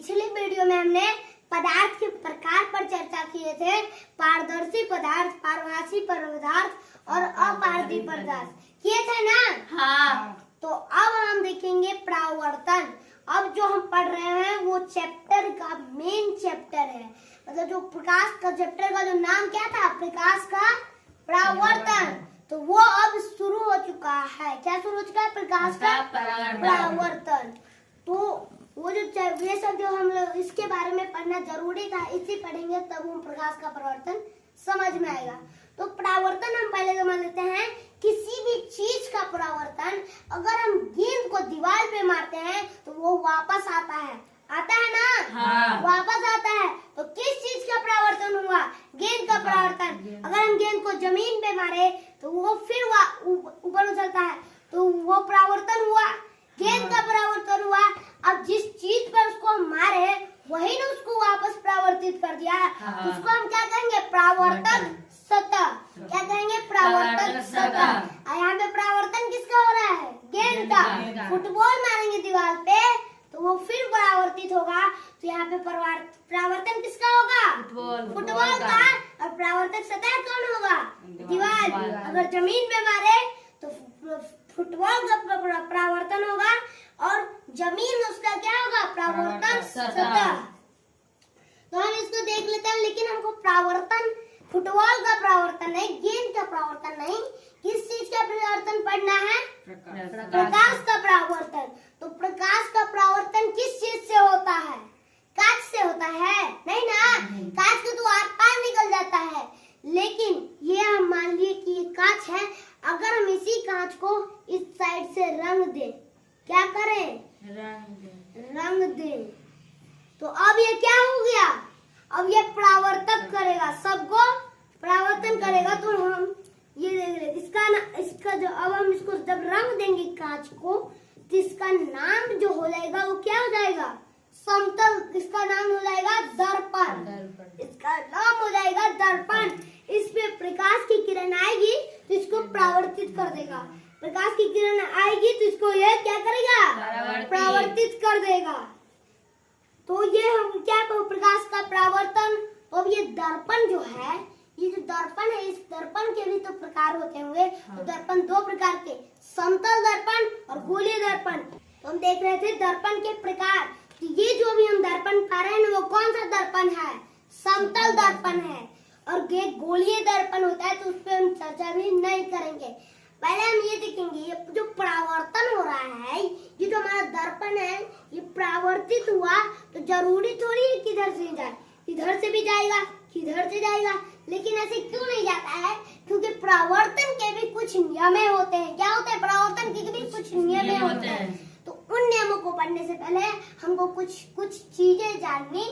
पिछले वीडियो में हमने पदार्थ के प्रकार पर चर्चा किए थे। पारदर्शी पदार्थ, पारभासी पदार्थ और अपारदर्शी पदार्थ किए थे ना। हाँ। तो अब हम देखेंगे परावर्तन। अब जो हम पढ़ रहे हैं वो चैप्टर का मेन चैप्टर है, मतलब जो प्रकाश का चैप्टर का जो नाम क्या था, प्रकाश का परावर्तन। तो वो अब शुरू हो चुका है। क्या शुरू हो चुका है? प्रकाश का परावर्तन। तो वो जो ये सब जो हम लोग इसके बारे में पढ़ना जरूरी था, इसी पढ़ेंगे तब हम प्रकाश का परावर्तन समझ में आएगा। तो परावर्तन हम पहले समझ लेते हैं। किसी भी चीज का परावर्तन, अगर हम गेंद को दीवार पे मारते हैं तो वो वापस आता है ना। हाँ। वापस आता है। तो किस चीज का परावर्तन हुआ? गेंद का परावर्तन। अगर हम गेंद को जमीन पे मारे तो वो फिर ऊपर उछलता है, तो वो परावर्तन हुआ, गेंद का परावर्तन हुआ। अब जिस चीज पर उसको मारे वही ने उसको वापस परावर्तित कर दिया है। हाँ। उसको हम क्या कहेंगे? परावर्तक सतह। क्या कहेंगे? परावर्तक सतह। और यहाँ पे परावर्तन किसका हो रहा है? गेंद का। फुटबॉल मारेंगे दीवार पे तो वो फिर परावर्तित होगा। तो यहाँ पे परावर्तन किसका होगा? फुटबॉल का। और परावर्तक सतह कौन होगा? दीवार। अगर जमीन पे मारे तो फुटबॉल का परावर्तन होगा और जमीन उसका क्या होगा? परावर्तन सतह। तो हम इसको देख लेते हैं, लेकिन हमको परावर्तन, फुटबॉल का परावर्तन नहीं, गेंद का परावर्तन नहीं, किस चीज का परावर्तन पढ़ना है? प्रकाश का परावर्तन। तो प्रकाश का परावर्तन किस चीज से होता है? कांच से होता है? नहीं ना। कांच को तो आर पार निकल जाता है, लेकिन ये हम मान लिए कि ये कांच है। अगर हम इसी कांच को इस साइड से रंग दें, क्या करें? रंग दें, तो अब ये क्या हो गया? अब ये परावर्तक करेगा, सबको परावर्तन करेगा। तो हम ये देख रहे, इसका जो अब हम इसको जब रंग देंगे कांच को, तो इसका नाम जो हो जाएगा वो क्या हो जाएगा? समतल। इसका नाम हो जाएगा दर्पण। इसका नाम हो जाएगा दर्पण। इस पे प्रकाश की किरण आएगी तो इसको परावर्तित कर देगा। प्रकाश की किरण आएगी तो इसको ये क्या करेगा? परावर्तित कर देगा। तो ये हम क्या, प्रकाश का परावर्तन। तो अब ये दर्पण जो है, ये जो दर्पण है, इस दर्पण के भी तो प्रकार होते होंगे। तो दर्पण दो प्रकार के, समतल दर्पण और गोलीय दर्पण। तो हम देख रहे थे दर्पण के प्रकार। तो ये जो भी हम दर्पण पा रहे हैं वो कौन सा दर्पण है? समतल दर्पण है। और गोलीय दर्पण होता है तो उस पर हम चर्चा भी नहीं करेंगे। पहले हम ये देखेंगे, ये जो परावर्तन हो रहा है, ये जो हमारा दर्पण है, ये परावर्तित हुआ तो जरूरी थोड़ी है किधर से जाए, इधर से भी जाएगा, किधर से जाएगा। लेकिन ऐसे क्यों नहीं जाता है? क्योंकि परावर्तन के भी कुछ नियम होते हैं। क्या होते हैं? परावर्तन के भी कुछ नियम होते हैं। तो उन नियमों को पढ़ने से पहले हमको कुछ चीजें जाननी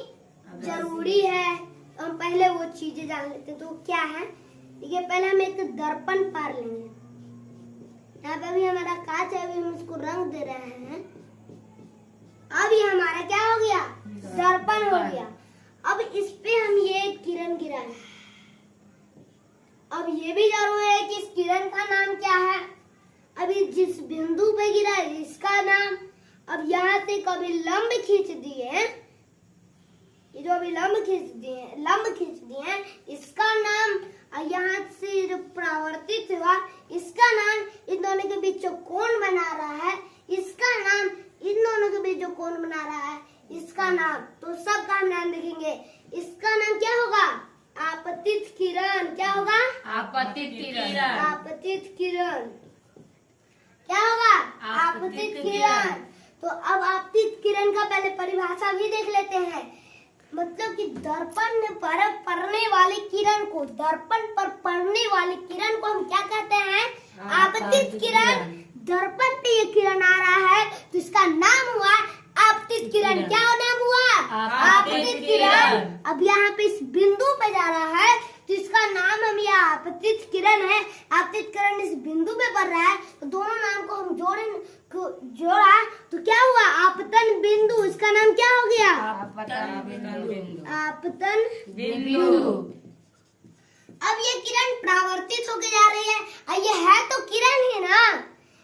जरूरी है। तो हम पहले वो चीजें जान लेते हैं। तो क्या है? ठीक है, पहले हम एक दर्पण पार लेंगे। यहाँ पे अभी हमारा कांच है, अभी हम इसको रंग दे रहे हैं। अब ये हमारा क्या हो गया? दर्पण हो गया। अब इस पे हम ये किरण गिराए। अब ये भी जरूरी है कि इस किरण का नाम क्या है। अभी जिस बिंदु पे गिरा है इसका नाम। अब यहाँ से कभी लंब खींच दिए, ये जो अभी लंब खींच दिए इसका नाम। और यहाँ से जो परावर्तित हुआ इसका नाम। इन दोनों के बीच जो कोण बना रहा है इसका नाम। इन दोनों के बीच जो कोण बना रहा है इसका नाम। तो सबका हम नाम देखेंगे। इसका नाम क्या होगा? आपतित किरण। क्या होगा? आपतित किरण। आपतित किरण। क्या होगा? आपतित किरण। तो अब आपतित किरण का पहले परिभाषा भी देख लेते हैं। मतलब कि दर्पण पर पड़ने वाली किरण को, दर्पण पर पड़ने वाली किरण को हम क्या कहते हैं? आपतित किरण। दर्पण पे ये किरण आ रहा है तो इसका नाम हुआ आपतित किरण। क्या नाम हुआ? आपतित किरण। अब यहाँ पे इस बिंदु पे जा रहा है तो इसका नाम हम ये आपतित किरण है। आपतित किरण इस बिंदु पे पड़ रहा है तो दोनों नाम को हम जोड़ा तो क्या हुआ? आपतन बिंदु। इसका नाम क्या हो गया? आपतन बिंदु। अब ये किरण परावर्तित होके जा रही है। और ये है तो किरण ही ना,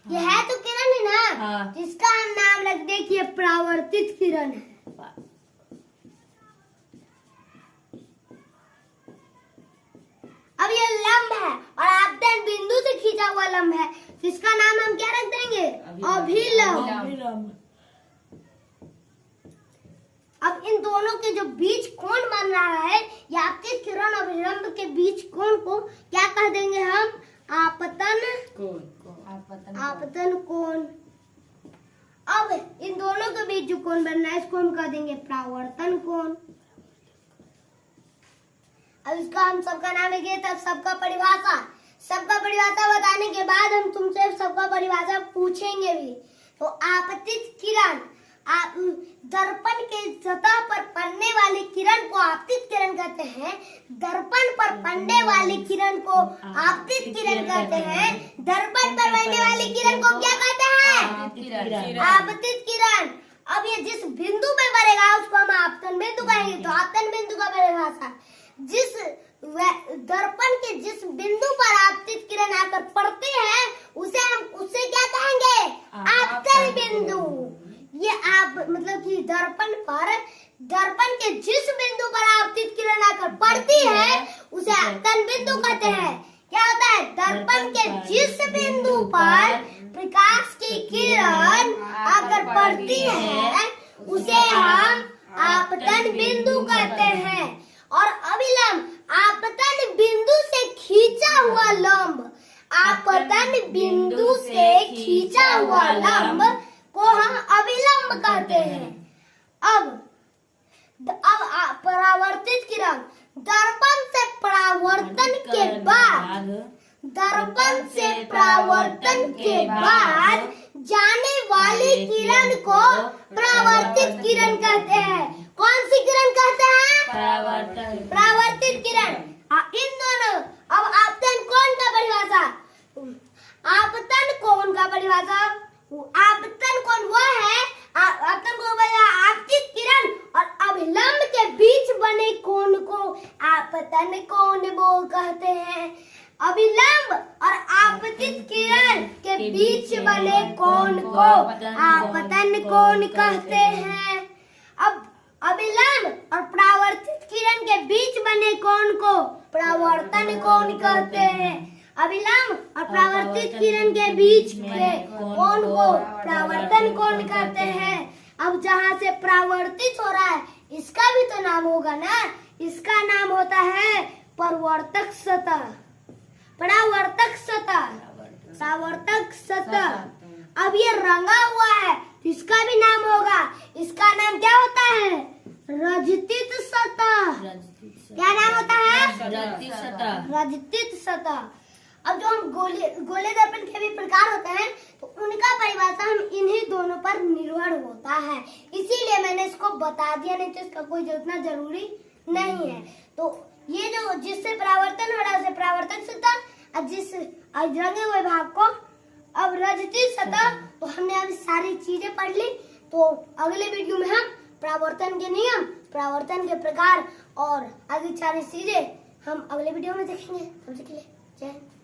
ये है तो किरण ही ना। जिसका हम नाम रख दे कि ये परावर्तित किरण है। ये लंब है और आपतन बिंदु से खींचा हुआ लंब है, तो इसका नाम हम क्या रख देंगे? अभिलंब। अब इन दोनों के जो बीच कोण बन रहा है, या आपतित किरण और विलंब के बीच कोण को क्या कह देंगे हम? आपतन कोण। अब इन दोनों के बीच जो कोण बन रहा है, इसको हम कह देंगे परावर्तन कोण। अब इसका हम सबका नाम लेंगे, तब सबका परिभाषा बताने के बाद हम तुमसे सबका परिभाषा पूछेंगे भी। तो आपतित किरण, दर्पण के सतह पर पड़ने वाली किरण को आपतित किरण कहते हैं। दर्पण पर पड़ने वाली किरण को आपतित किरण कहते हैं। दर्पण पर पड़ने वाली किरण को क्या कहते हैं? आपतित किरण। अब ये जिस बिंदु पे पड़ेगा उसको हम आपतन बिंदु कहेंगे। तो आपतन बिंदु का परिभाषा, जिस दर्पण के जिस बिंदु पर आपतित किरण आकर पड़ती है उसे क्या कहेंगे? आपतन बिंदु। ये आप मतलब कि दर्पण के जिस बिंदु पर आपतित किरण आकर पड़ती है उसे आपतन बिंदु कहते हैं। क्या होता है? दर्पण के जिस बिंदु पर प्रकाश की किरण आकर पड़ती है उसे हम आपतन बिंदु कहते हैं। और अभिलंब, आपतन बिंदु से खींचा हुआ लंब, आपतन बिंदु से खींचा हुआ लंब को हम अभिलंब कहते हैं। अब परावर्तित किरण, दर्पण से परावर्तन के बाद जाने वाली किरण को परावर्तित किरण कहते हैं। कौन सी किरण कहते हैं? परावर्तित किरण। इन दोनों, अब आपतन कोण का परिभाषा, आपतन कोण का परिभाषा, आपतन कोण वो है, आपतन कोण आपतित किरण और अभिलंब के बीच बने कोण को आपतन कोण वो कहते हैं। अभिलंब और आपतित किरण के बीच बने कोण को आपतन कोण कहते हैं। अब अभिलंब और परावर्तित किरण के बीच बने कोण को परावर्तन कोण कहते हैं। अभिलंब और परावर्तित किरण के बीच के कोण को परावर्तन कोण कहते हैं। अब जहाँ से परावर्तित हो रहा है इसका भी तो नाम होगा ना, इसका नाम होता है परावर्तक सतह, परावर्तक सतह। अब ये रंगा हुआ है तो इसका भी नाम होगा, इसका नाम क्या होता है? रजतित सतह। क्या नाम होता है? रजतित सतह। अब जो हम गोले दर्पण के भी प्रकार होते हैं तो उनका परिभाषा हम इन्हीं दोनों पर निर्भर होता है, इसीलिए मैंने इसको बता दिया, नहीं तो इसका कोई उतना जरूरी नहीं है। तो ये जो जिससे परावर्तन हो रहा है उसे परावर्तक सतह, और जिस रंगे हुए भाग को अब रजतित सतह। तो हमने अभी सारी चीजें पढ़ ली, तो अगले वीडियो में हम परावर्तन के नियम, परावर्तन के प्रकार और आगे सारी चीजें हम अगले वीडियो में देखेंगे। तब तक के लिए जय हिंद।